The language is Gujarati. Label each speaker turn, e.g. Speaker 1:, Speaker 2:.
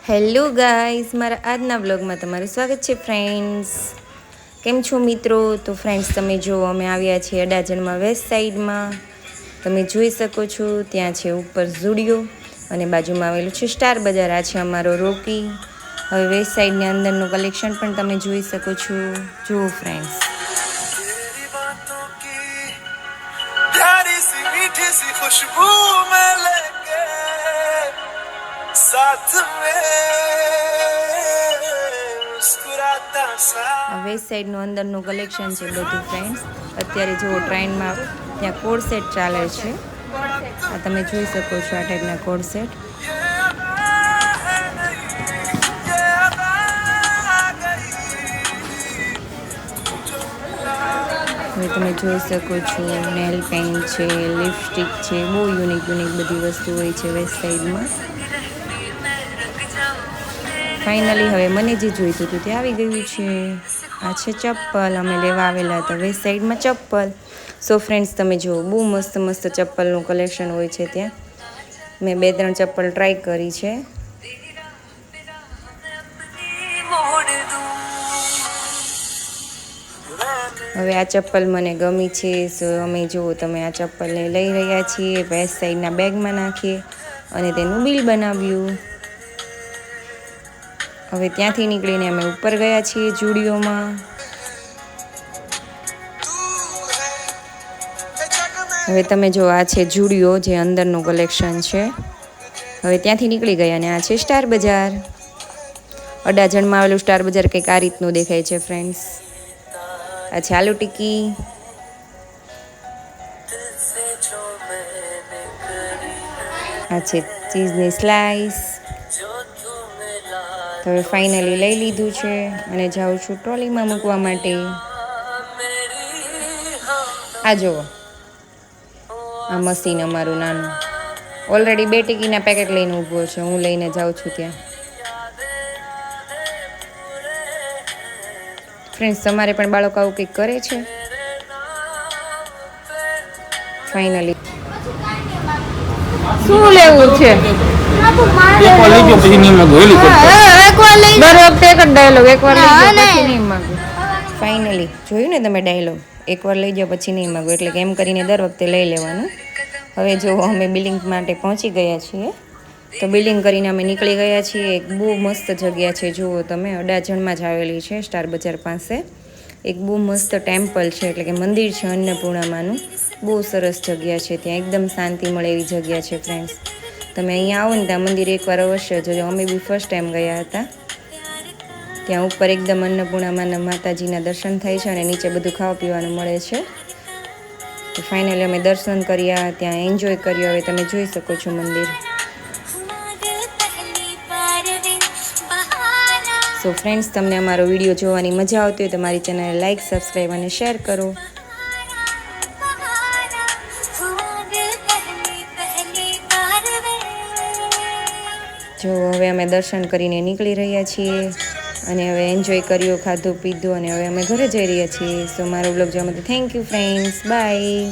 Speaker 1: હેલો ગાઈઝ, મારા આજના વ્લોગમાં તમારું સ્વાગત છે ફ્રેન્ડ્સ. કેમ છો મિત્રો? તો ફ્રેન્ડ્સ તમે જુઓ, અમે આવ્યા છીએ અડાજણમાં વેસ્ટ સાઈડમાં. તમે જોઈ શકો છો ત્યાં છે ઉપર ઝુડિયો અને બાજુમાં આવેલું છે સ્ટાર બજાર. આ છે અમારો રોકી. હવે વેસ્ટ સાઈડની અંદરનું કલેક્શન પણ તમે જોઈ શકો છો. જુઓ ફ્રેન્ડ્સ. વેસ્ટ સાઈડનું અંદરનું કલેક્શન છે બધું ફ્રેન્ડ્સ. અત્યારે જુઓ ટ્રેનમાં ત્યાં કોડ સેટ ચાલે છે. આ તમે જોઈ શકો છો આ ટાઈપના કોડ સેટ. હવે તમે જોઈ શકો છો નેલ પેન્ટ છે, લિપસ્ટિક છે, બહુ યુનિક બધી વસ્તુ હોય છે વેસ્ટ સાઈડમાં. ફાઇનલી હવે મને જે જોઈતું હતું તે આવી ગયું છે. આ છે ચપ્પલ. અમે લેવા આવેલા હતા વેસ્ટ સાઈડમાં ચપ્પલ. સો ફ્રેન્ડ્સ તમે જુઓ, બહુ મસ્ત ચપ્પલનું કલેક્શન હોય છે ત્યાં. મેં 2-3 ચપ્પલ ટ્રાય કરી છે. હવે આ ચપ્પલ મને ગમી છે. સો અમે જુઓ, તમે આ ચપ્પલને લઈ રહ્યા છીએ. વેસ્ટ સાઈડના બેગમાં નાખીએ અને તેનું બિલ બનાવ્યું. હવે ત્યાંથી નીકળીને અમે ઉપર ગયા છીએ ઝુડિયોમાં. હવે તમે જો, આ છે ઝુડિયો, જે અંદરનું કલેક્શન છે. હવે ત્યાંથી નીકળી ગયા અને આ છે સ્ટાર બજાર. અડાજણમાં આવેલું સ્ટાર બજાર કંઈક આ રીતનું દેખાય છે ફ્રેન્ડ્સ. આ છે આલુ ટિક્કી. આ છે ચીઝની સ્લાઈસ. હવે ફાઇનલી લઈ લીધું છે અને જાઉં છું ટ્રોલીમાં મૂકવા માટે. આ જુઓ, આ મશીન અમારું નાનું ઓલરેડી 2 ટિકીના પેકેટ લઈને ઊભો છે. હું લઈને જાઉં છું ત્યાં. ફ્રેન્ડ્સ, તમારે પણ બાળકો આવું કંઈક કરે છે? ફાઇનલી શું લેવું છે? ફાઇનલી જોયું ને તમે ડાયલોગ, એકવાર લઈ જાઓ પછી નહીં માગો. એટલે કે એમ કરીને દર વખતે લઈ લેવાનું. હવે જો અમે બિલિંગ માટે પહોંચી ગયા છીએ. તો બિલિંગ કરીને અમે નીકળી ગયા છીએ. એક બહુ મસ્ત જગ્યા છે, જુઓ તમે, અડાજણમાં જ આવેલી છે સ્ટાર બજાર પાસે. એક બહુ મસ્ત ટેમ્પલ છે, એટલે કે મંદિર છે અન્નપૂર્ણામાનું. બહુ સરસ જગ્યા છે. ત્યાં એકદમ શાંતિ મળે એવી જગ્યા છે ફ્રેન્ડ્સ. તમે અહીંયા આવો ને ત્યાં મંદિર એકવાર અવશ્ય જોજો. અમે બી ફર્સ્ટ ટાઈમ ગયા હતા. ત્યાં ઉપર એકદમ અન્નપૂર્ણામાના માતાજીના દર્શન થાય છે અને નીચે બધું ખાવા પીવાનું મળે છે. તો ફાઇનલી અમે દર્શન કર્યા, ત્યાં એન્જોય કર્યો. હવે તમે જોઈ શકો છો મંદિર. સો ફ્રેન્ડ્સ, તમને અમારો વિડીયો જોવાની મજા આવતી હોય તો મારી ચેનલને લાઇક, સબસ્ક્રાઈબ અને શેર કરો. જો હવે અમે દર્શન કરીને નીકળી રહ્યા છીએ અને હવે એન્જોય કર્યો, ખાધું પીધું અને હવે અમે ઘરે જઈ રહ્યા છીએ. સો મારો બ્લોગ જોવા માટે થેન્ક યુ ફ્રેન્ડ્સ. બાય.